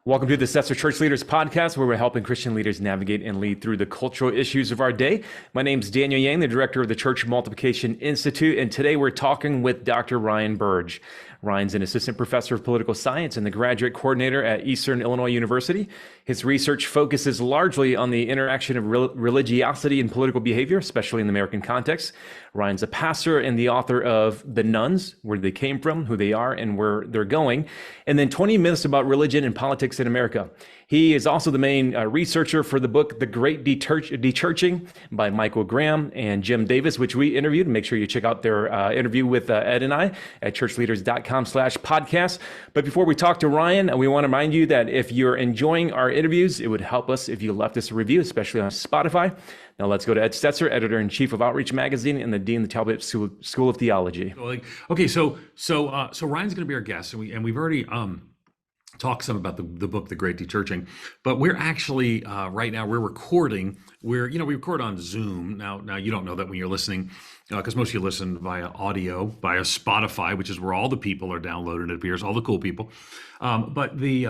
Welcome to the Stetzer ChurchLeaders Podcast, where we're helping Christian leaders navigate and lead through the cultural issues of our day. My name is Daniel Yang, the director of the Church Multiplication Institute, and today we're talking with Dr. Ryan Burge. Ryan's an assistant professor of political science and the graduate coordinator at Eastern Illinois University. His research focuses largely on the interaction of religiosity and political behavior, especially in the American context. Ryan's a pastor and the author of The Nuns, Where They Came From, Who They Are, and Where They're Going, and then 20 Myths About Religion and Politics in America. He is also the main researcher for the book, The Great Dechurching by Michael Graham and Jim Davis, which we interviewed. Make sure you check out their interview with Ed and I at ChurchLeaders.com/podcast. But before we talk to Ryan, we want to remind you that if you're enjoying our interviews, it would help us if you left us a review, especially on Spotify. Now let's go to Ed Stetzer, editor-in-chief of Outreach Magazine and the dean of the Talbot School of Theology. Okay, so Ryan's going to be our guest, and we've already talk some about the book, The Great Dechurching, but we're actually right now we're recording. We record on Zoom now. You don't know that when you're listening, because most of you listen via audio, via Spotify, which is where all the people are downloaded. It appears all the cool people. But the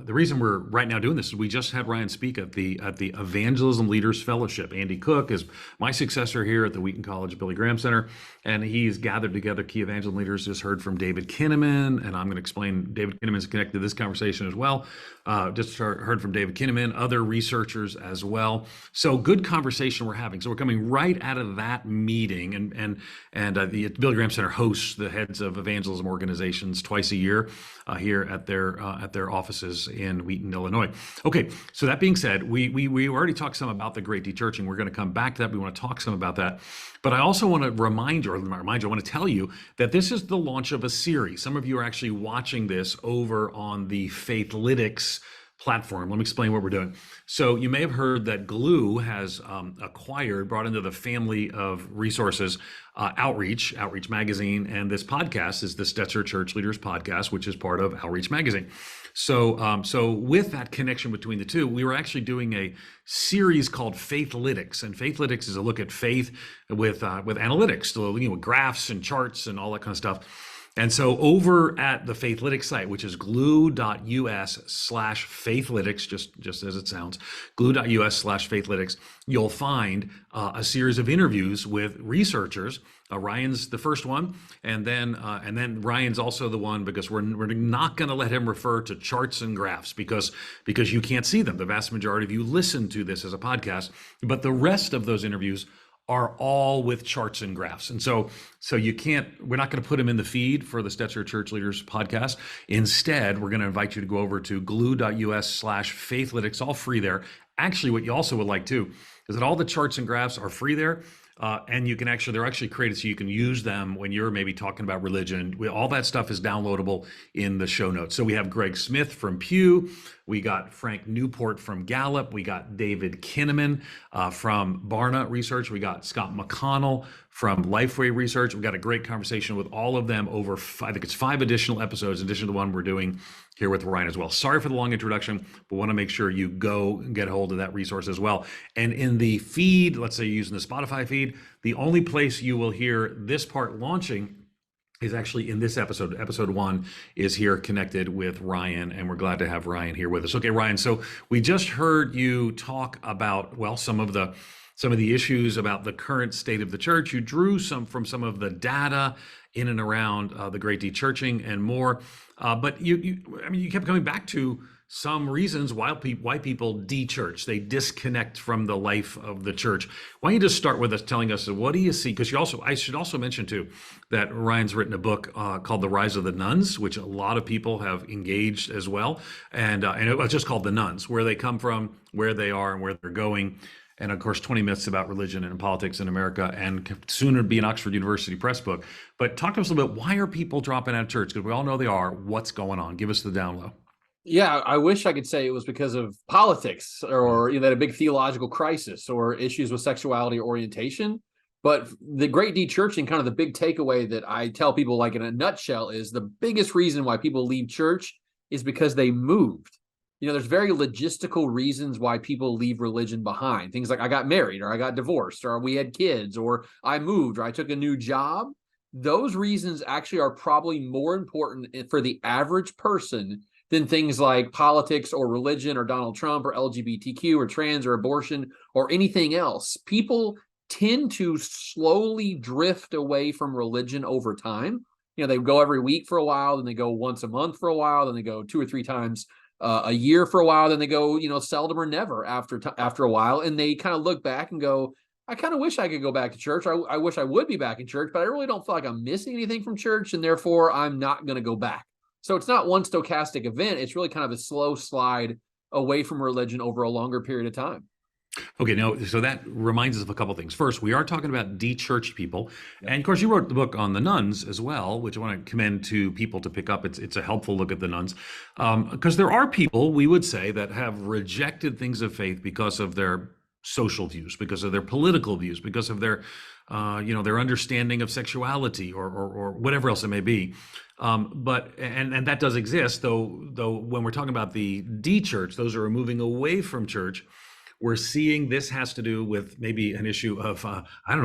reason we're right now doing this is we just had Ryan speak at the Evangelism Leaders Fellowship. Andy Cook is my successor here at the Wheaton College Billy Graham Center, and he's gathered together key evangelism leaders. Just heard from David Kinnaman, and I'm going to explain David Kinnaman's connected to this conversation as well. Just heard from David Kinnaman, other researchers as well. So good conversation we're having. So we're coming right out of that meeting, and the Billy Graham Center hosts the heads of evangelism organizations twice a year here at their offices in Wheaton, Illinois. Okay, so that being said, we already talked some about the Great Dechurching. We're going to come back to that. We want to talk some about that. But I also want to remind you, I want to tell you that this is the launch of a series. Some of you are actually watching this over on the Faithlytics platform. Let me explain what we're doing. So you may have heard that Glue has brought into the family of resources, Outreach Magazine, and this podcast is the Stetzer ChurchLeaders Podcast, which is part of Outreach Magazine. So with that connection between the two, we were actually doing a series called Faithlytics, and Faithlytics is a look at faith with analytics, with graphs and charts and all that kind of stuff. And so over at the Faithlytics site, which is glue.us/Faithlytics, just as it sounds, glue.us/Faithlytics, you'll find a series of interviews with researchers. Ryan's the first one, and then Ryan's also the one, because we're not going to let him refer to charts and graphs because you can't see them. The vast majority of you listen to this as a podcast, but the rest of those interviews are all with charts and graphs. And so we're not going to put them in the feed for the Stetzer ChurchLeaders Podcast. Instead, we're going to invite you to go over to glue.us/Faithlytics, all free there. Actually, what you also would like too is that all the charts and graphs are free there. And they're actually created so you can use them when you're maybe talking about religion. All that stuff is downloadable in the show notes. So we have Greg Smith from Pew. We got Frank Newport from Gallup. We got David Kinnaman from Barna Research. We got Scott McConnell from Lifeway Research. We got a great conversation with all of them over, I think it's 5 additional episodes, in addition to the one we're doing here with Ryan as well. Sorry for the long introduction, but want to make sure you go and get a hold of that resource as well. And in the feed, let's say you're using the Spotify feed, the only place you will hear this part launching is actually in this episode. Episode 1 is here connected with Ryan, and we're glad to have Ryan here with us. Okay, Ryan, so we just heard you talk about, some of the issues about the current state of the church. You drew from some of the data in and around the Great Dechurching and more. But you kept coming back to some reasons why people de-church. They disconnect from the life of the church. Why don't you just start with us telling us, what do you see? Because I should also mention too that Ryan's written a book called The Rise of the Nuns, which a lot of people have engaged as well. And it was just called The Nuns, where they come from, where they are, and where they're going. And of course, 20 Myths About Religion and Politics in America, and soon to be an Oxford University Press book. But talk to us a little bit, why are people dropping out of church? Because we all know they are. What's going on? Give us the down low. Yeah, I wish I could say it was because of politics or that a big theological crisis or issues with sexuality or orientation. But the Great Dechurching, kind of the big takeaway that I tell people, like in a nutshell, is the biggest reason why people leave church is because they moved. There's very logistical reasons why people leave religion behind. Things like I got married, or I got divorced, or we had kids, or I moved, or I took a new job. Those reasons actually are probably more important for the average person than things like politics or religion or Donald Trump or LGBTQ or trans or abortion or anything else. People tend to slowly drift away from religion over time. They go every week for a while, then they go once a month for a while, then they go 2 or 3 times a year for a while, then they go, seldom or never after a while, and they kind of look back and go, I kind of wish I could go back to church. I wish I would be back in church, but I really don't feel like I'm missing anything from church, and therefore I'm not going to go back. So it's not one stochastic event. It's really kind of a slow slide away from religion over a longer period of time. Okay, now, so that reminds us of a couple things. First, we are talking about de-churched people. And of course, you wrote the book on the nuns as well, which I want to commend to people to pick up. It's a helpful look at the nuns. Because there are people, we would say, that have rejected things of faith because of their social views, because of their political views, because of their understanding of sexuality or whatever else it may be. But that does exist, though when we're talking about the de-church, those who are moving away from church, we're seeing this has to do with maybe an issue of,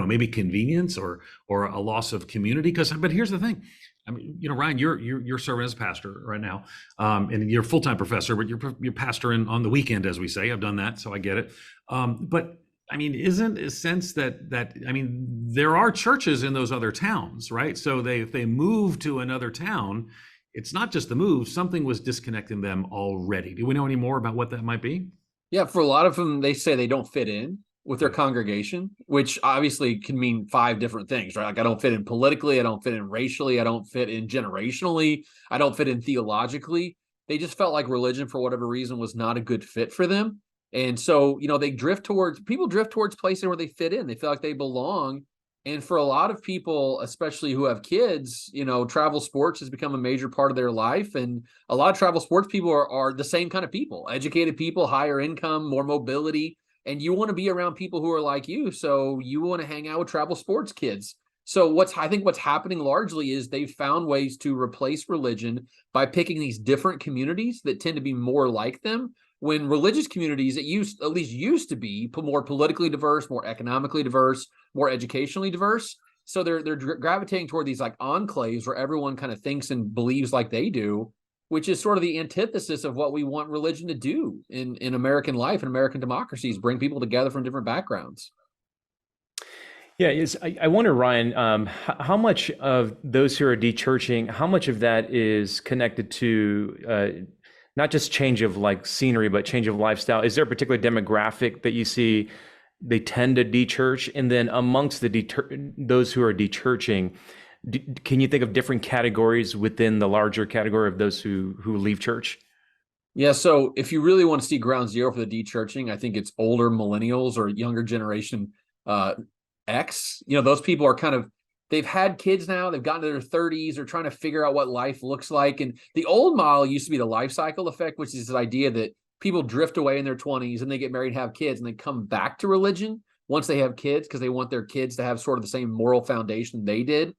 maybe convenience or a loss of community. But here's the thing. I mean, Ryan, you're serving as a pastor right now, and you're a full-time professor, but you're pastoring on the weekend, as we say. I've done that, so I get it. But I mean, isn't a sense that there are churches in those other towns, right? So if they move to another town, it's not just the move. Something was disconnecting them already. Do we know any more about what that might be? Yeah, for a lot of them, they say they don't fit in with their congregation, which obviously can mean 5 different things, right? Like I don't fit in politically, I don't fit in racially, I don't fit in generationally, I don't fit in theologically. They just felt like religion, for whatever reason, was not a good fit for them. And so, they drift towards places where they fit in. They feel like they belong. And for a lot of people, especially who have kids, travel sports has become a major part of their life. And a lot of travel sports people are the same kind of people, educated people, higher income, more mobility. And you want to be around people who are like you. So you want to hang out with travel sports kids. So I think what's happening largely is they've found ways to replace religion by picking these different communities that tend to be more like them. When religious communities, at least used to be more politically diverse, more economically diverse, more educationally diverse. So they're gravitating toward these like enclaves where everyone kind of thinks and believes like they do, which is sort of the antithesis of what we want religion to do in American life and American democracies, bring people together from different backgrounds. Yeah, I wonder, Ryan, how much of those who are de-churching, how much of that is connected to not just change of like scenery, but change of lifestyle? Is there a particular demographic that you see they tend to de-church? And then amongst those who are de-churching, can you think of different categories within the larger category of those who leave church? Yeah, so if you really want to see ground zero for the de-churching, I think it's older millennials or younger generation X. Those people are they've had kids now, they've gotten to their 30s, they're trying to figure out what life looks like. And the old model used to be the life cycle effect, which is this idea that people drift away in their 20s and they get married and have kids and they come back to religion once they have kids because they want their kids to have sort of the same moral foundation they did.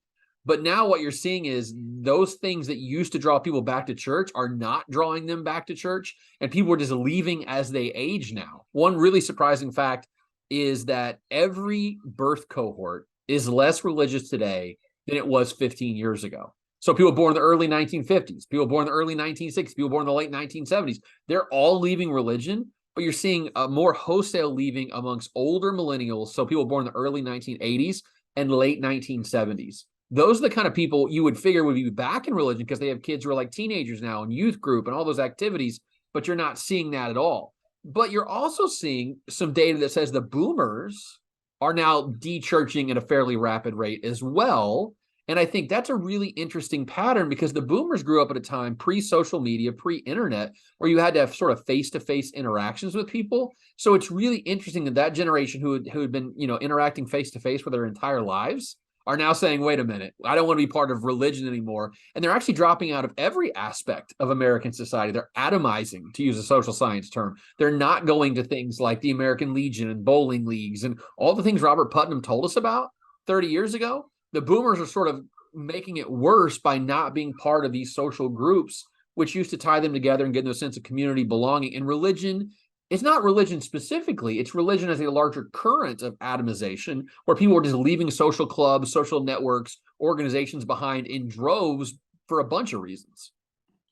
But now what you're seeing is those things that used to draw people back to church are not drawing them back to church, and people are just leaving as they age now. One really surprising fact is that every birth cohort is less religious today than it was 15 years ago. So people born in the early 1950s, people born in the early 1960s, people born in the late 1970s, they're all leaving religion, but you're seeing a more wholesale leaving amongst older millennials, so people born in the early 1980s and late 1970s. Those are the kind of people you would figure would be back in religion because they have kids who are like teenagers now and youth group and all those activities, but you're not seeing that at all. But you're also seeing some data that says the boomers are now de-churching at a fairly rapid rate as well. And I think that's a really interesting pattern because the boomers grew up at a time pre-social media, pre-internet, where you had to have sort of face-to-face interactions with people. So it's really interesting that generation who had been, interacting face-to-face for their entire lives are now saying, wait a minute, I don't want to be part of religion anymore. And they're actually dropping out of every aspect of American society. They're atomizing, to use a social science term. They're not going to things like the American Legion and bowling leagues and all the things Robert Putnam told us about 30 years ago. The boomers are sort of making it worse by not being part of these social groups, which used to tie them together and give them a sense of community belonging. And religion, it's not religion specifically, it's religion as a larger current of atomization, where people are just leaving social clubs, social networks, organizations behind in droves for a bunch of reasons.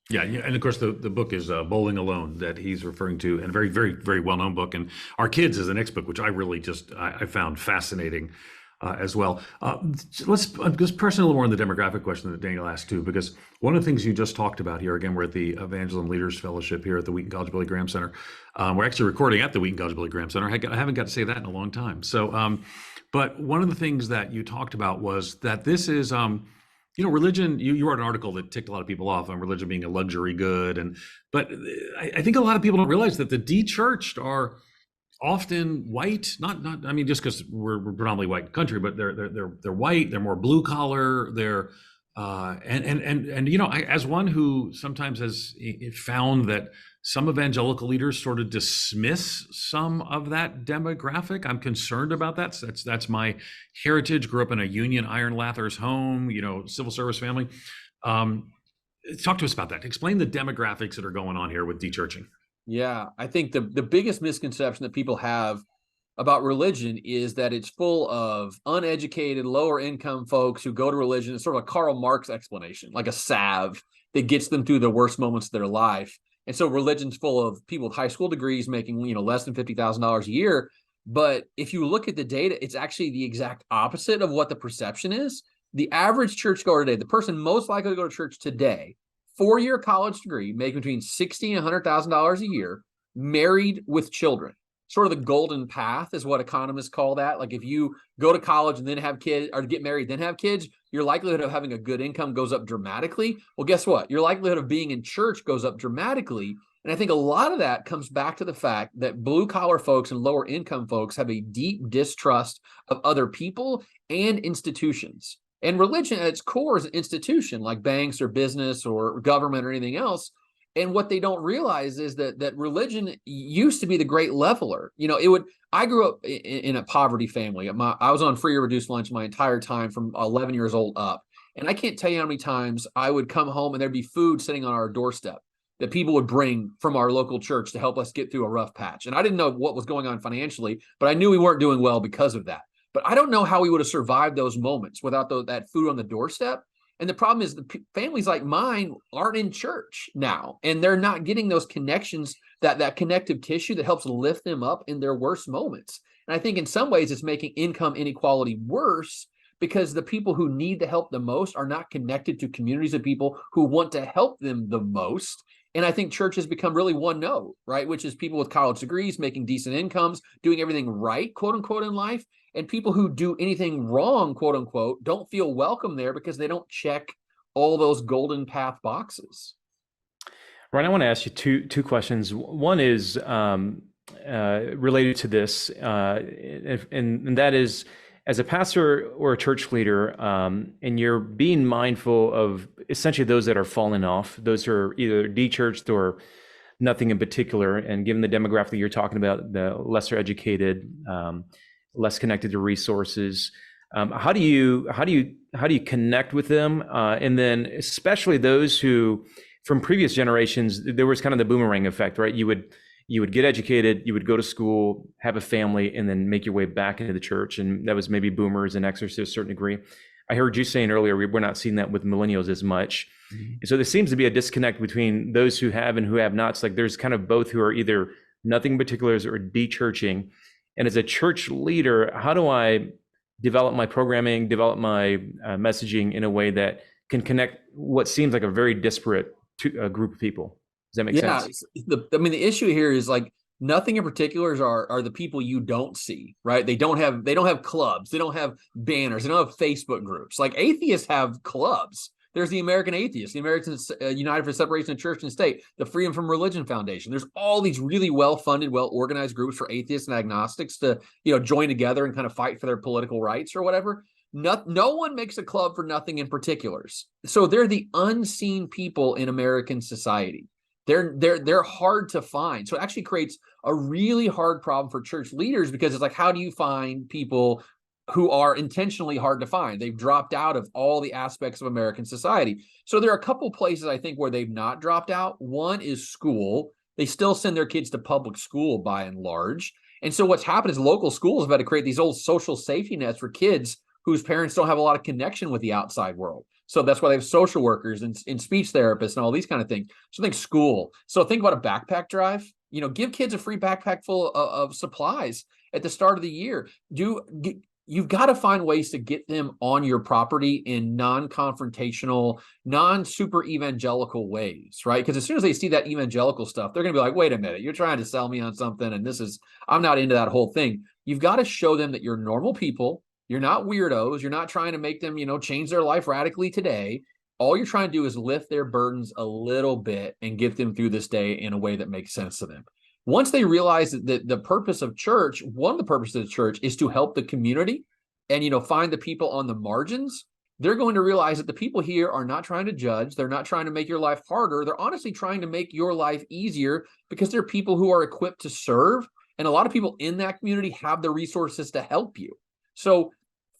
Yeah, and of course the book is Bowling Alone that he's referring to, and a very, very, very well-known book. And Our Kids is the next book, which I really I found fascinating as well. Let's just press in a little more on the demographic question that Daniel asked too, because one of the things you just talked about here, again, we're at the Evangelism Leaders Fellowship here at the Wheaton College Billy Graham Center. We're actually recording at the Wheaton College Billy Graham Center. I haven't got to say that in a long time. So, but one of the things that you talked about was that this is, religion, you wrote an article that ticked a lot of people off on religion being a luxury good. But I think a lot of people don't realize that the de-churched are often white, not I mean, just because we're predominantly white country, but they're white, they're more blue collar, they're as one who sometimes has found that some evangelical leaders sort of dismiss some of that demographic. I'm concerned about that. That's my heritage. Grew up in a union iron lathers home, civil service family. Talk to us about that. Explain the demographics that are going on here with de-churching. Yeah, I think the biggest misconception that people have about religion is that it's full of uneducated, lower income folks who go to religion. It's sort of a Karl Marx explanation, like a salve that gets them through the worst moments of their life. And so religion's full of people with high school degrees making, less than $50,000 a year. But if you look at the data, it's actually the exact opposite of what the perception is. The average churchgoer today, the person most likely to go to church today, 4-year college degree, making between $60,000 and $100,000 a year, married with children. Sort of the golden path is what economists call that. Like if you go to college and then have kids, or get married, then have kids, your likelihood of having a good income goes up dramatically. Well, guess what? Your likelihood of being in church goes up dramatically. And I think a lot of that comes back to the fact that blue collar folks and lower income folks have a deep distrust of other people and institutions. And religion at its core is an institution like banks or business or government or anything else. And what they don't realize is that religion used to be the great leveler. I grew up in a poverty family. I was on free or reduced lunch my entire time from 11 years old up. And I can't tell you how many times I would come home and there'd be food sitting on our doorstep that people would bring from our local church to help us get through a rough patch. And I didn't know what was going on financially, but I knew we weren't doing well because of that. But I don't know how we would have survived those moments without that food on the doorstep. And the problem is the families like mine aren't in church now, and they're not getting those connections, that connective tissue that helps lift them up in their worst moments. And I think in some ways it's making income inequality worse because the people who need the help the most are not connected to communities of people who want to help them the most. And I think church has become really one note, right? Which is people with college degrees, making decent incomes, doing everything right, quote unquote, in life. And people who do anything wrong, quote unquote, don't feel welcome there because they don't check all those golden path boxes. Ryan, I want to ask you two questions. One is related to this, and that is, as a pastor or a church leader, and you're being mindful of essentially those that are falling off, those who are either de-churched or nothing in particular, and given the demographic that you're talking about, the lesser educated, less connected to resources, how do you connect with them, and then especially those who, from previous generations, there was kind of the boomerang effect, right? You would get educated, you would go to school, have a family, and then make your way back into the church, and that was maybe boomers and Xers to a certain degree. I heard you saying earlier we're not seeing that with millennials as much. Mm-hmm. So there seems to be a disconnect between those who have and who have not. It's like there's kind of both who are either nothing in particulars or de-churching. And as a church leader, how do I develop my programming, develop my messaging in a way that can connect what seems like a very disparate group of people? Does that make sense? The issue here is like nothing in particulars are the people you don't see, right? They don't have clubs, they don't have banners, they don't have Facebook groups. Like atheists have clubs. There's the American Atheists, the Americans United for Separation of Church and State, the Freedom from Religion Foundation. There's all these really well-funded, well-organized groups for atheists and agnostics to, join together and kind of fight for their political rights or whatever. No one makes a club for nothing in particulars. So they're the unseen people in American society. They're hard to find. So it actually creates a really hard problem for church leaders because it's like, how do you find people who are intentionally hard to find? They've dropped out of all the aspects of American society. So there are a couple places I think where they've not dropped out. One is school. They still send their kids to public school by and large. And so what's happened is local schools have had to create these old social safety nets for kids whose parents don't have a lot of connection with the outside world. So that's why they have social workers and speech therapists and all these kind of things. So think school. So think about a backpack drive. Give kids a free backpack full of supplies at the start of the year. You've got to find ways to get them on your property in non-confrontational, non-super evangelical ways, right? Because as soon as they see that evangelical stuff, they're going to be like, wait a minute, you're trying to sell me on something, and I'm not into that whole thing. You've got to show them that you're normal people. You're not weirdos. You're not trying to make them, change their life radically today. All you're trying to do is lift their burdens a little bit and get them through this day in a way that makes sense to them. Once they realize that the purpose of church, one of the purposes of church is to help the community and, find the people on the margins, they're going to realize that the people here are not trying to judge. They're not trying to make your life harder. They're honestly trying to make your life easier because they're people who are equipped to serve. And a lot of people in that community have the resources to help you. So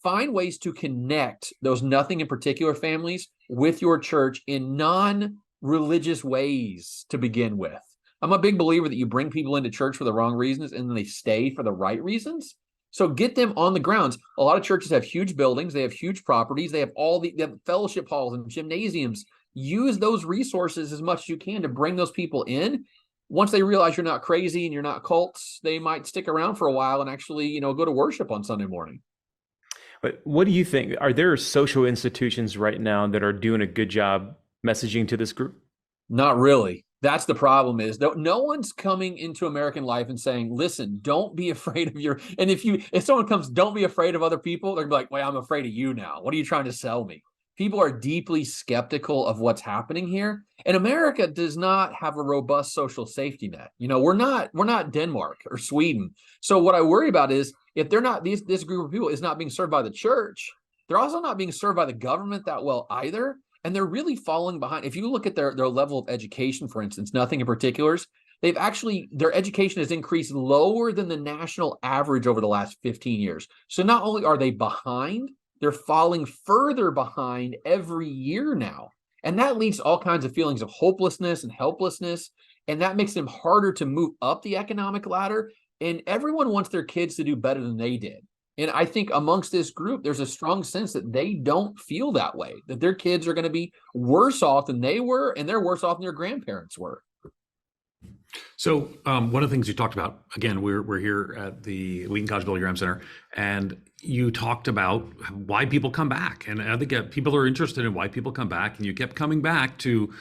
find ways to connect those nothing in particular families with your church in non-religious ways to begin with. I'm a big believer that you bring people into church for the wrong reasons and then they stay for the right reasons. So get them on the grounds. A lot of churches have huge buildings. They have huge properties. They have they have fellowship halls and gymnasiums. Use those resources as much as you can to bring those people in. Once they realize you're not crazy and you're not cults, they might stick around for a while and actually, go to worship on Sunday morning. But what do you think? Are there social institutions right now that are doing a good job messaging to this group? Not really. That's the problem is no one's coming into American life and saying, listen, don't be afraid of and if someone comes, don't be afraid of other people, they're gonna be like, wait, I'm afraid of you now. What are you trying to sell me? People are deeply skeptical of what's happening here. And America does not have a robust social safety net. We're not Denmark or Sweden. So what I worry about is if they're not, this group of people is not being served by the church, they're also not being served by the government that well either. And they're really falling behind. If you look at their level of education, for instance, nothing in particulars, their education has increased lower than the national average over the last 15 years. So not only are they behind, they're falling further behind every year now. And that leads to all kinds of feelings of hopelessness and helplessness. And that makes them harder to move up the economic ladder. And everyone wants their kids to do better than they did. And I think amongst this group, there's a strong sense that they don't feel that way, that their kids are going to be worse off than they were, and they're worse off than their grandparents were. So one of the things you talked about, again, we're here at the Wheaton College Billy Graham Center, and you talked about why people come back. And I think people are interested in why people come back, and you kept coming back to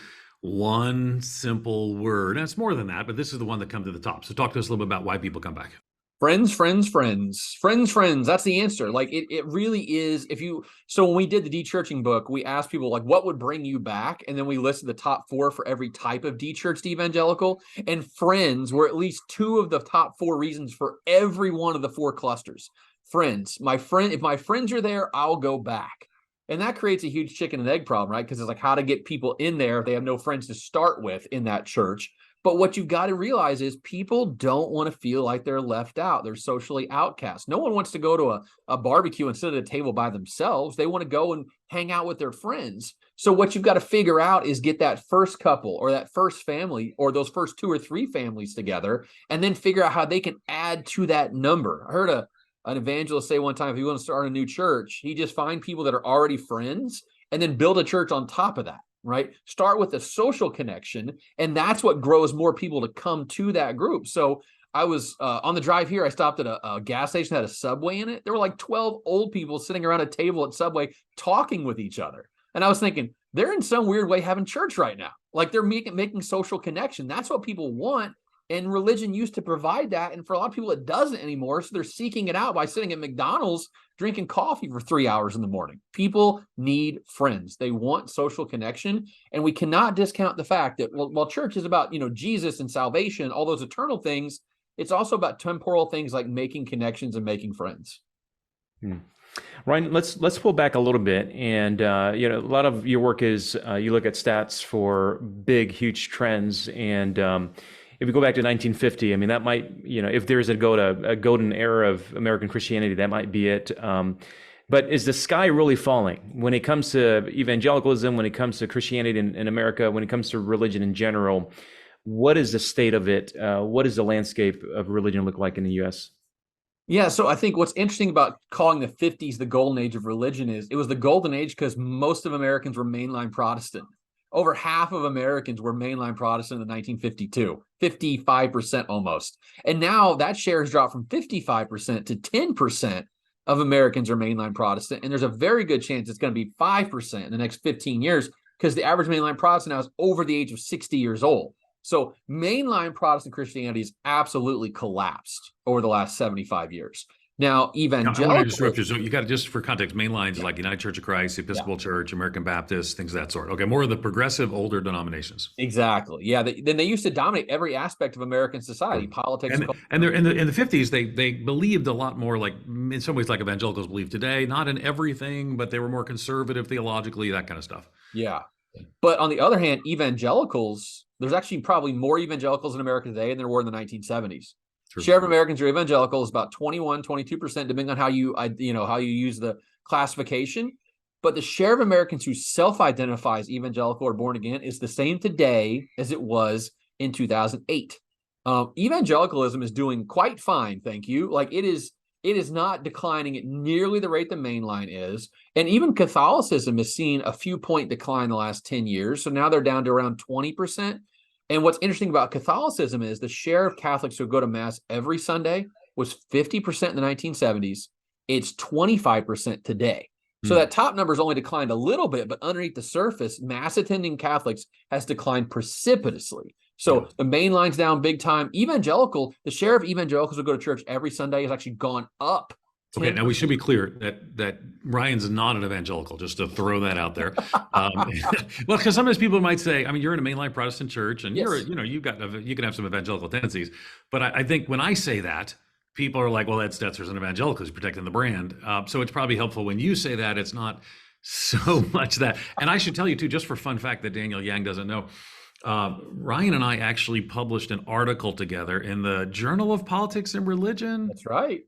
one simple word. And it's more than that, but this is the one that comes to the top. So talk to us a little bit about why people come back. Friends, friends, friends, friends, friends. That's the answer. Like it really is. So when we did the de-churching book, we asked people like, what would bring you back? And then we listed the top 4 for every type of de-churched evangelical, and friends were at least 2 of the top 4 reasons for every one of the 4 clusters. Friends, if my friends are there, I'll go back. And that creates a huge chicken and egg problem, right? Because it's like how to get people in there if they have no friends to start with in that church. But what you've got to realize is people don't want to feel like they're left out. They're socially outcast. No one wants to go to a barbecue and sit at a table by themselves. They want to go and hang out with their friends. So what you've got to figure out is get that first couple or that first family or those first 2 or 3 families together and then figure out how they can add to that number. I heard an evangelist say one time, if you want to start a new church, he just find people that are already friends and then build a church on top of that. Right? Start with a social connection, and that's what grows more people to come to that group. So I was on the drive here, I stopped at a gas station that had a Subway in it. There were like 12 old people sitting around a table at Subway talking with each other. And I was thinking, they're in some weird way having church right now. Like they're making social connection. That's what people want. And religion used to provide that. And for a lot of people, it doesn't anymore. So they're seeking it out by sitting at McDonald's, drinking coffee for 3 hours in the morning. People need friends. They want social connection. And we cannot discount the fact that while church is about, Jesus and salvation, all those eternal things, it's also about temporal things like making connections and making friends. Ryan, let's pull back a little bit. And, a lot of your work is you look at stats for big, huge trends. And if we go back to 1950, I mean, that might, if there's a golden era of American Christianity, that might be it. But is the sky really falling when it comes to evangelicalism, when it comes to Christianity in America, when it comes to religion in general? What is the state of it? What does the landscape of religion look like in the U.S.? Yeah, so I think what's interesting about calling the 50s the golden age of religion is it was the golden age because most of Americans were mainline Protestant. Over half of Americans were mainline Protestant in 1952, 55% almost. And now that share has dropped from 55% to 10% of Americans are mainline Protestant. And there's a very good chance it's going to be 5% in the next 15 years because the average mainline Protestant now is over the age of 60 years old. So mainline Protestant Christianity has absolutely collapsed over the last 75 years. Now, Now, I want to evangelical, interrupt you. So you got to, just for context, main lines like United Church of Christ, Episcopal Church, American Baptist, things of that sort. Okay, more of the progressive, older denominations. exactly. Yeah, then they used to dominate every aspect of American society, Sure. politics, And culture. they're in the 50s, they believed a lot more, like in some ways like evangelicals believe today, not in everything, but they were more conservative theologically, that kind of stuff. Yeah. But on the other hand, evangelicals, there's actually probably more evangelicals in America today than there were in the 1970s. True. Share of Americans who are evangelical is about 21, 22%, depending on how you use the classification. But the share of Americans who self-identify as evangelical or born again is the same today as it was in 2008. Evangelicalism is doing quite fine, thank you. Like it is not declining at nearly the rate the mainline is. And even Catholicism has seen a few point decline in the last 10 years. So now they're down to around 20%. And what's interesting about Catholicism is the share of Catholics who go to Mass every Sunday was 50% in the 1970s. It's 25% today. So that top number has only declined a little bit, but underneath the surface, Mass attending Catholics has declined precipitously. So the main line's down big time. The share of evangelicals who go to church every Sunday has actually gone up. Okay, now we should be clear that Ryan's not an evangelical, just to throw that out there. Well, because sometimes people might say, I mean, you're in a mainline Protestant church, and Yes. you can have some evangelical tendencies. But I think when I say that, people are like, well, Ed Stetzer's an evangelical, he's protecting the brand. So it's probably helpful when you say that. It's not so much that. And I should tell you too, just for fun fact that Daniel Yang doesn't know, Ryan and I actually published an article together in the Journal of Politics and Religion. That's right.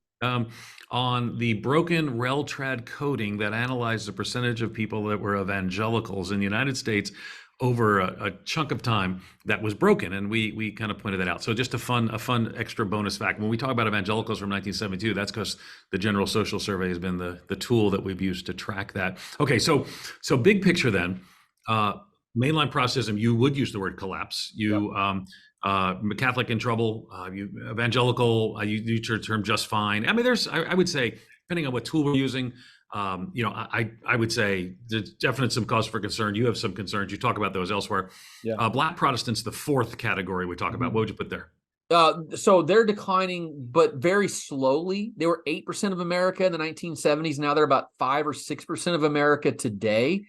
On the broken rel-trad coding that analyzed the percentage of people that were evangelicals in the United States over a chunk of time that was broken, and we kind of pointed that out. So just a fun extra bonus fact. When we talk about evangelicals from 1972, that's because the General Social Survey has been the tool that we've used to track that. Okay, so big picture then, mainline Protestantism, you would use the word collapse. Catholic in trouble, evangelical, you use your term just fine. I mean, I would say, depending on what tool we're using, I would say there's definitely some cause for concern. You have some concerns. You talk about those elsewhere. Yeah. Black Protestants, the fourth category we talk about. What would you put there? So they're declining, but very slowly. They were 8% of America in the 1970s. Now they're about 5 or 6% of America today.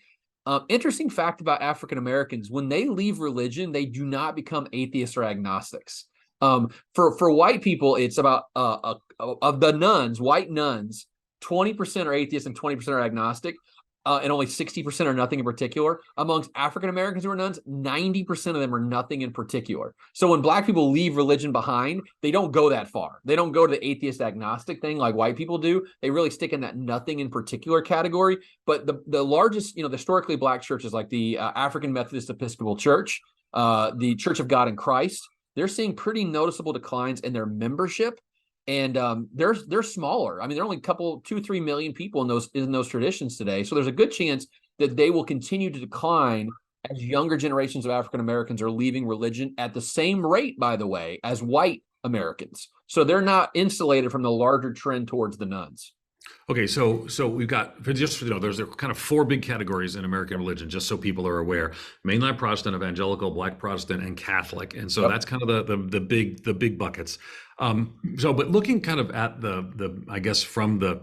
Interesting fact about African Americans: when they leave religion, they do not become atheists or agnostics. For white people, it's about of the nuns, white nuns, 20% are atheists and 20% are agnostic, and only 60% are nothing in particular. Amongst African Americans who are nuns, 90% of them are nothing in particular. So when Black people leave religion behind, they don't go that far. They don't go to the atheist agnostic thing like white people do. They really stick in that nothing in particular category. But the largest, the historically Black churches like the African Methodist Episcopal Church, the Church of God in Christ, they're seeing pretty noticeable declines in their membership. And they're smaller. I mean, they're only 2-3 million people in those traditions today. So there's a good chance that they will continue to decline as younger generations of African Americans are leaving religion at the same rate, by the way, as white Americans. So they're not insulated from the larger trend towards the nuns. Okay, so we've got, there's kind of 4 big categories in American religion, just so people are aware: mainline Protestant, evangelical, Black Protestant, and Catholic. And so that's kind of the big buckets. But looking kind of at the I guess from the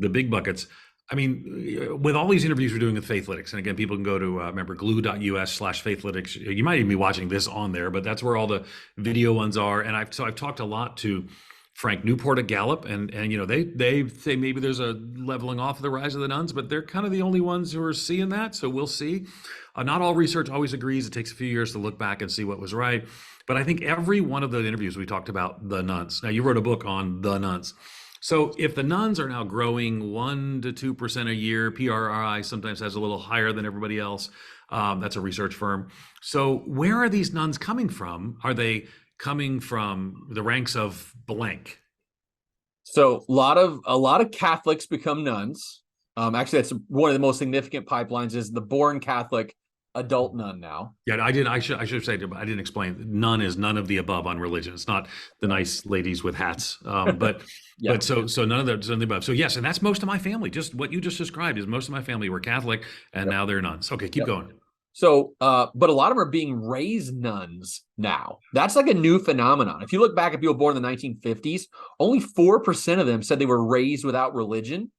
big buckets, I mean, with all these interviews we're doing with Faithlytics, and again, people can go to remember glue.us/Faithlytics. You might even be watching this on there, but that's where all the video ones are. And I've talked a lot to Frank Newport at Gallup, and they say maybe there's a leveling off of the rise of the nuns, but they're kind of the only ones who are seeing that. So we'll see. Not all research always agrees. It takes a few years to look back and see what was right. But I think every one of the interviews we talked about the nuns. Now, you wrote a book on the nuns. So if the nuns are now growing 1 to 2% a year, PRI sometimes has a little higher than everybody else. That's a research firm. So where are these nuns coming from? Are they coming from the ranks of blank? So a lot of Catholics become nuns. Actually, that's one of the most significant pipelines is the born Catholic adult nun now. Yeah, I should say, I didn't explain. None is none of the above on religion. It's not the nice ladies with hats. But Yeah. but so none of the above. So yes, and that's most of my family. Just what you just described is most of my family were Catholic, and now they're nuns. Okay, keep going. So, but a lot of them are being raised nuns now. That's like a new phenomenon. If you look back at people born in the 1950s, only 4% of them said they were raised without religion.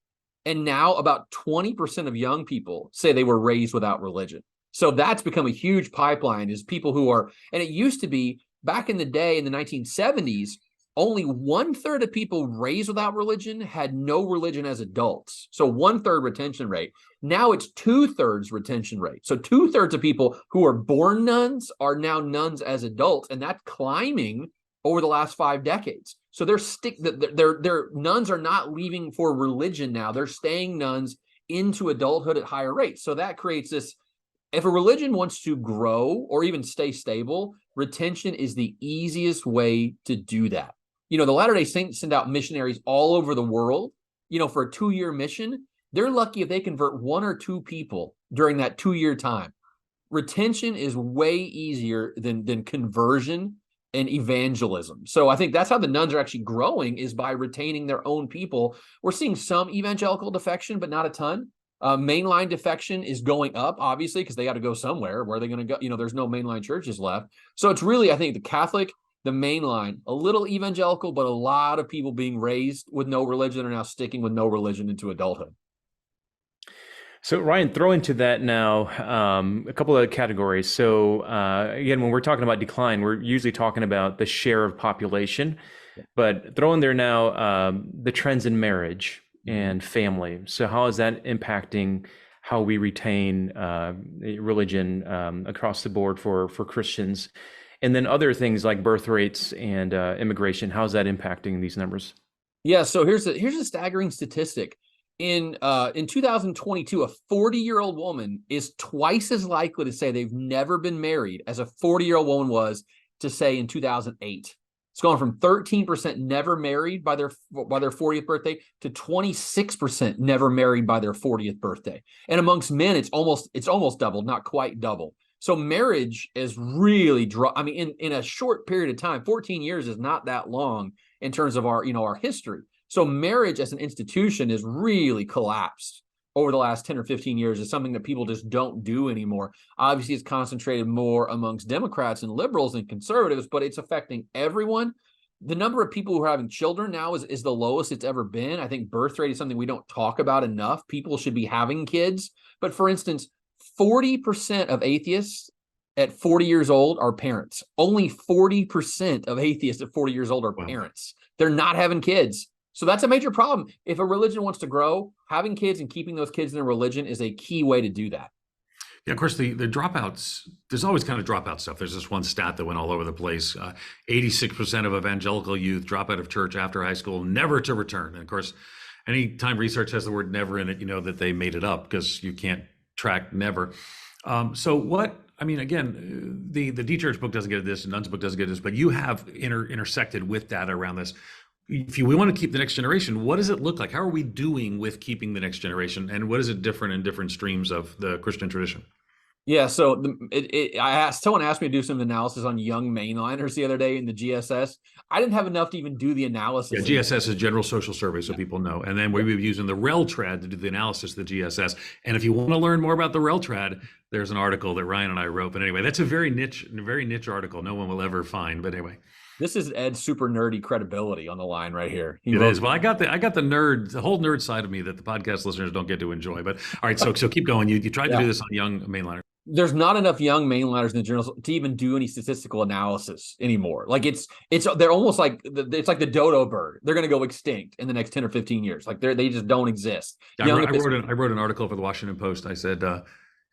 And now about 20% of young people say they were raised without religion. So that's become a huge pipeline is people who are, and it used to be back in the day in the 1970s, only 1/3 of people raised without religion had no religion as adults. So 1/3 retention rate. Now it's 2/3 retention rate. So 2/3 of people who are born nuns are now nuns as adults, and that's climbing over the last 5 decades. So their nuns are not leaving for religion now. They're staying nuns into adulthood at higher rates. So that creates this. If a religion wants to grow or even stay stable, retention is the easiest way to do that. The Latter-day Saints send out missionaries all over the world, for a 2-year mission. They're lucky if they convert 1 or 2 people during that 2-year time. Retention is way easier than conversion and evangelism. So I think that's how the nuns are actually growing is by retaining their own people. We're seeing some evangelical defection, but not a ton. Mainline defection is going up, obviously, because they got to go somewhere. Where are they going to go? There's no mainline churches left. So it's really, I think, the Catholic, the mainline, a little evangelical, but a lot of people being raised with no religion are now sticking with no religion into adulthood. So Ryan, throw into that now a couple of categories. So again, when we're talking about decline, we're usually talking about the share of population, but throw in there now the trends in marriage and family. So how is that impacting how we retain religion across the board for Christians? And then other things like birth rates and immigration, how's that impacting these numbers? Yeah, so here's a staggering statistic. In 2022, a 40-year-old woman is twice as likely to say they've never been married as a 40-year-old woman was to say in 2008. It's gone from 13% never married by their 40th birthday to 26% never married by their 40th birthday. And amongst men, it's almost doubled, not quite double. So marriage is really in a short period of time. 14 years is not that long in terms of our history. So marriage as an institution has really collapsed over the last 10 or 15 years. Is something that people just don't do anymore. Obviously, it's concentrated more amongst Democrats and liberals and conservatives, but it's affecting everyone. The number of people who are having children now is the lowest it's ever been. I think birth rate is something we don't talk about enough. People should be having kids. But for instance, 40% of atheists at 40 years old are parents. Only 40% of atheists at 40 years old are parents. They're not having kids. So that's a major problem. If a religion wants to grow, having kids and keeping those kids in a religion is a key way to do that. Yeah, of course, the dropouts, there's always kind of dropout stuff. There's this one stat that went all over the place. 86% of evangelical youth drop out of church after high school, never to return. And of course, anytime research has the word never in it, you know that they made it up because you can't track never. Again, the D-Church book doesn't get this, and Nuns book doesn't get this, but you have intersected with data around this. If we want to keep the next generation, what does it look like? How are we doing with keeping the next generation? And what is it different in different streams of the Christian tradition? Yeah, so someone asked me to do some analysis on young mainliners the other day in the GSS. I didn't have enough to even do the analysis. Yeah, GSS is General Social Survey, so people know. And then we were using the RELTRAD to do the analysis of the GSS. And if you want to learn more about the RELTRAD, there's an article that Ryan and I wrote. But anyway, that's a very niche article. No one will ever find. But anyway. This is Ed's super nerdy credibility on the line right here. It is. Well, I got the nerd, the whole nerd side of me that the podcast listeners don't get to enjoy. But all right, so keep going. You tried to do this on young mainliners. There's not enough young mainliners in the journals to even do any statistical analysis anymore. Like they're almost like it's like the dodo bird. They're going to go extinct in the next 10 or 15 years. Like they just don't exist. I wrote an article for the Washington Post. I said,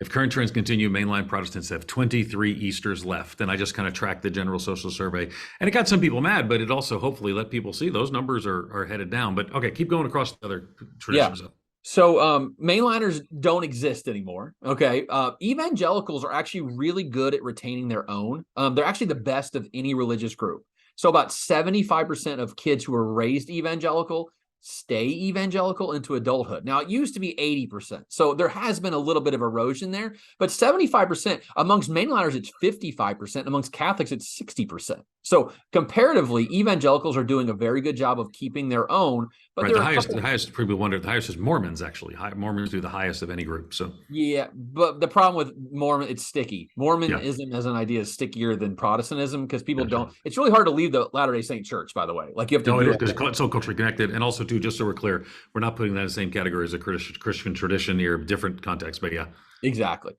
if current trends continue, mainline Protestants have 23 Easters left. And I just kind of tracked the General Social Survey. And it got some people mad, but it also hopefully let people see those numbers are headed down. But okay, keep going across the other traditions. Yeah. So mainliners don't exist anymore. Okay. Evangelicals are actually really good at retaining their own. They're actually the best of any religious group. So about 75% of kids who are raised evangelical stay evangelical into adulthood. Now, it used to be 80%. So there has been a little bit of erosion there, but 75% amongst mainliners, it's 55%. Amongst Catholics, it's 60%. So comparatively, evangelicals are doing a very good job of keeping their own. But Right. The highest people wonder, the highest is Mormons, actually. Mormons do the highest of any group. So yeah, but the problem with Mormon, it's sticky. yeah, Mormonism as an idea is stickier than Protestantism because people gotcha. don't. It's really hard to leave the Latter-day Saint Church, by the way. Like you have to No, it do is because it's so culturally connected. And also, too, just so we're clear, we're not putting that in the same category as a Christian tradition or different context. But yeah. Exactly.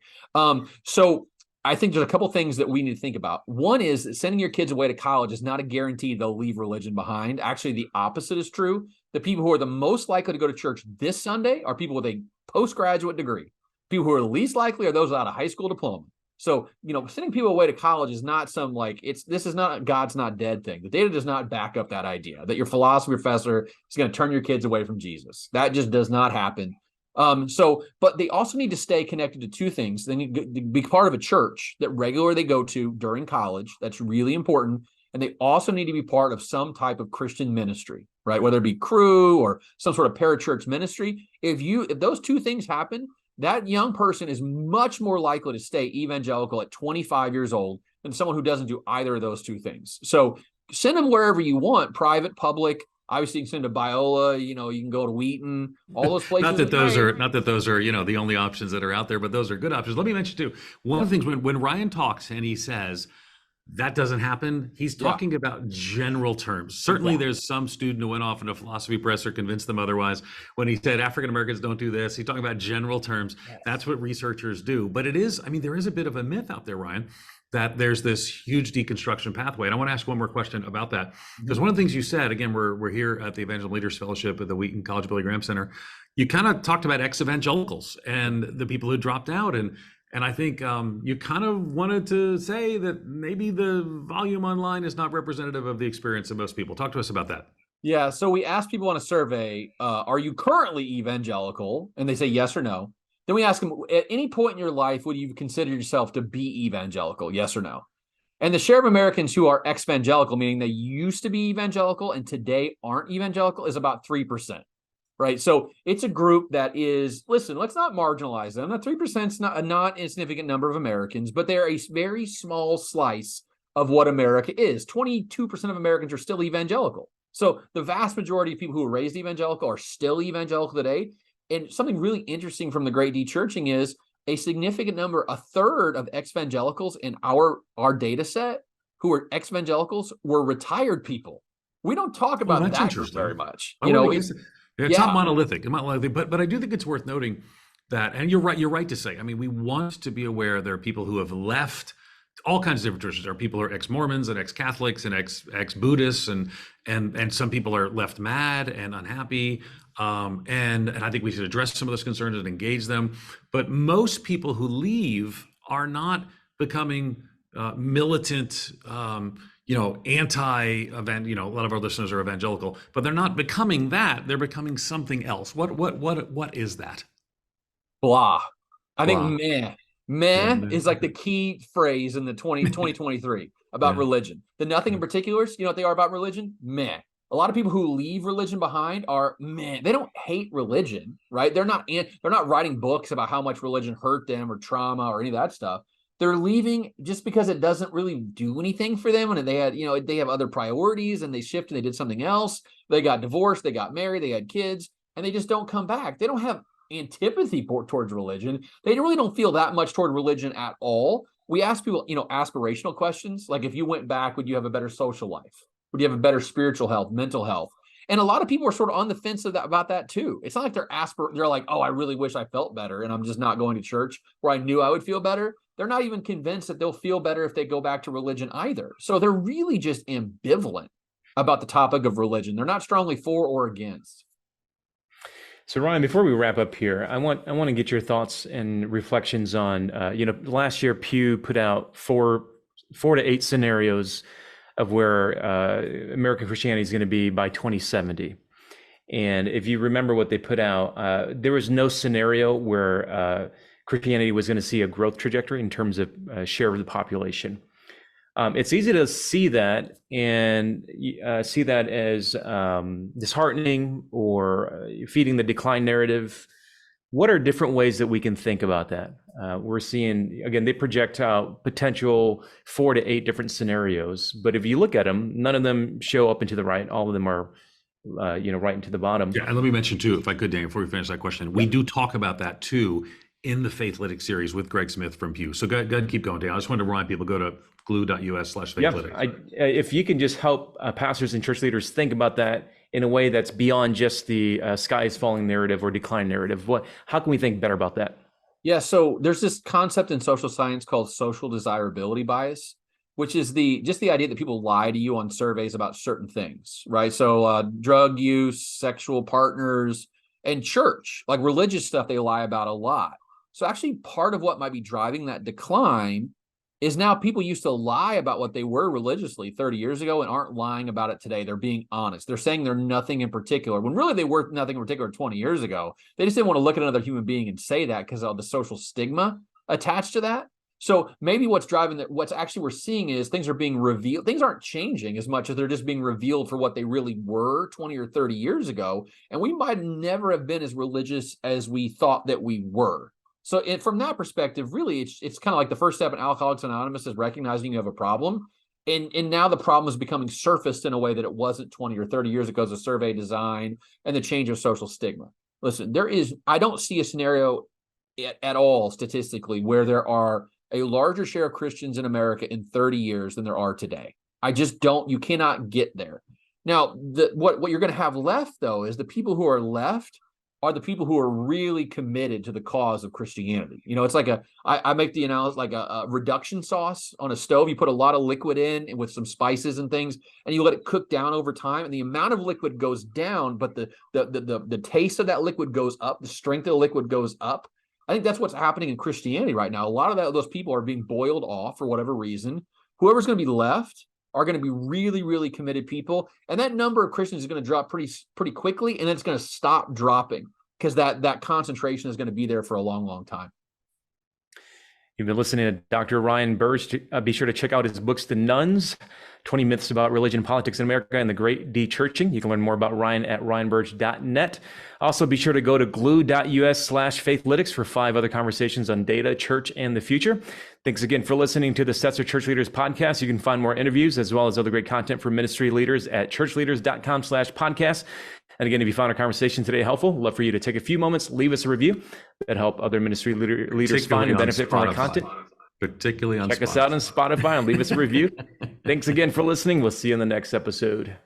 So I think there's a couple things that we need to think about. One is that sending your kids away to college is not a guarantee they'll leave religion behind. Actually, the opposite is true. The people who are the most likely to go to church this Sunday are people with a postgraduate degree. People who are the least likely are those without a high school diploma. So, sending people away to college is not some this is not a God's not dead thing. The data does not back up that idea that your philosophy professor is going to turn your kids away from Jesus. That just does not happen. But they also need to stay connected to two things. They need to be part of a church that regularly they go to during college. That's really important. And they also need to be part of some type of Christian ministry, right? Whether it be Cru or some sort of parachurch ministry. If those two things happen, that young person is much more likely to stay evangelical at 25 years old than someone who doesn't do either of those two things. So send them wherever you want, private, public. Obviously, you can send to Biola, you can go to Wheaton, all those places. Not that those are, the only options that are out there, but those are good options. Let me mention too, one of the things when Ryan talks and he says that doesn't happen, he's talking about general terms. Certainly there's some student who went off into a philosophy professor convinced them otherwise. When he said African Americans don't do this, he's talking about general terms. Yes. That's what researchers do. But there is a bit of a myth out there, Ryan, that there's this huge deconstruction pathway. And I want to ask one more question about that. Because one of the things you said, again, we're here at the Evangelical Leaders Fellowship at the Wheaton College Billy Graham Center. You kind of talked about ex-evangelicals and the people who dropped out. And I think you kind of wanted to say that maybe the volume online is not representative of the experience of most people. Talk to us about that. Yeah, so we asked people on a survey, are you currently evangelical? And they say yes or no. Then we ask them, at any point in your life, would you consider yourself to be evangelical? Yes or no? And the share of Americans who are ex-evangelical, meaning they used to be evangelical and today aren't evangelical, is about 3%. Right. So it's a group that is, listen, let's not marginalize them. That 3% is not a not insignificant number of Americans, but they're a very small slice of what America is. 22% of Americans are still evangelical. So the vast majority of people who were raised evangelical are still evangelical today. And something really interesting from the Great Dechurching is a significant number, a third of ex-evangelicals in our data set who are ex-evangelicals were retired people. We don't talk about that very much. It's not monolithic, but I do think it's worth noting that, and you're right to say, we want to be aware there are people who have left all kinds of different traditions. There are people who are ex-Mormons and ex-Catholics and ex-Buddhists, and some people are left mad and unhappy. And I think we should address some of those concerns and engage them. But most people who leave are not becoming militant, anti-event. A lot of our listeners are evangelical, but they're not becoming that. They're becoming something else. What is that? Blah. I think meh is like the key phrase in the 2023 about religion. The nothing in particulars, you know what they are about religion? Meh. A lot of people who leave religion behind are meh. They don't hate religion, right? They're not writing books about how much religion hurt them or trauma or any of that stuff. They're leaving just because it doesn't really do anything for them. And they had, they have other priorities and they shifted, they did something else. They got divorced, they got married, they had kids, and they just don't come back. They don't have antipathy towards religion. They really don't feel that much toward religion at all. We ask people, aspirational questions. Like if you went back, would you have a better social life? Would you have a better spiritual health, mental health? And a lot of people are sort of on the fence about that too. It's not like they're like, oh, I really wish I felt better and I'm just not going to church where I knew I would feel better. They're not even convinced that they'll feel better if they go back to religion either. So they're really just ambivalent about the topic of religion. They're not strongly for or against. So Ryan, before we wrap up here, I want to get your thoughts and reflections on, last year Pew put out four to eight scenarios of where American Christianity is going to be by 2070. And if you remember what they put out, there was no scenario where Christianity was going to see a growth trajectory in terms of share of the population. It's easy to see that and see that as disheartening or feeding the decline narrative. What are different ways that we can think about that? We're seeing, again, they project out potential 4 to 8 different scenarios, but if you look at them, none of them show up and to the right. All of them are, right and to the bottom. Yeah, and let me mention too, if I could, Daniel, before we finish that question, we do talk about that too in the Faithlytics series with Greg Smith from Pew. So go ahead and keep going, Dan. I just wanted to remind people, go to glue.us/faithlytics. Yeah, if you can just help pastors and church leaders think about that in a way that's beyond just the sky is falling narrative or decline narrative. How can we think better about that? Yeah, so there's this concept in social science called social desirability bias, which is just the idea that people lie to you on surveys about certain things, right? So drug use, sexual partners, and church, like religious stuff, they lie about a lot. So actually part of what might be driving that decline is now people used to lie about what they were religiously 30 years ago and aren't lying about it today. They're being honest. They're saying they're nothing in particular, when really they were nothing in particular 20 years ago. They just didn't want to look at another human being and say that because of the social stigma attached to that. So maybe what's driving that, what's actually we're seeing is things are being revealed. Things aren't changing as much as they're just being revealed for what they really were 20 or 30 years ago. And we might never have been as religious as we thought that we were. So from that perspective, really, it's kind of like the first step in Alcoholics Anonymous is recognizing you have a problem. And now the problem is becoming surfaced in a way that it wasn't 20 or 30 years ago as a survey design and the change of social stigma. Listen, I don't see a scenario at all statistically where there are a larger share of Christians in America in 30 years than there are today. I just don't, you cannot get there. Now, what you're going to have left, though, is the people who are left are the people who are really committed to the cause of Christianity. It's like I make the analogy like a reduction sauce on a stove. You put a lot of liquid in and with some spices and things, and you let it cook down over time, and the amount of liquid goes down, but the taste of that liquid goes up, the strength of the liquid goes up. I think that's what's happening in Christianity right now. A lot of those people are being boiled off for whatever reason. Whoever's going to be left are going to be really, really committed people. And that number of Christians is going to drop pretty quickly, and then it's going to stop dropping because that concentration is going to be there for a long, long time. You've been listening to Dr. Ryan Burge. Be sure to check out his books, The Nuns, 20 Myths About Religion and Politics in America, and The Great De-Churching. You can learn more about Ryan at ryanburge.net. Also, be sure to go to glue.us/faithlytics for 5 other conversations on data, church, and the future. Thanks again for listening to the Stetzer Church Leaders Podcast. You can find more interviews as well as other great content for ministry leaders at ChurchLeaders.com/podcast. And again, if you found our conversation today helpful, I'd love for you to take a few moments, leave us a review that help other ministry leaders find and benefit from our content. Particularly on Spotify. Check us out on Spotify and leave us a review. Thanks again for listening. We'll see you in the next episode.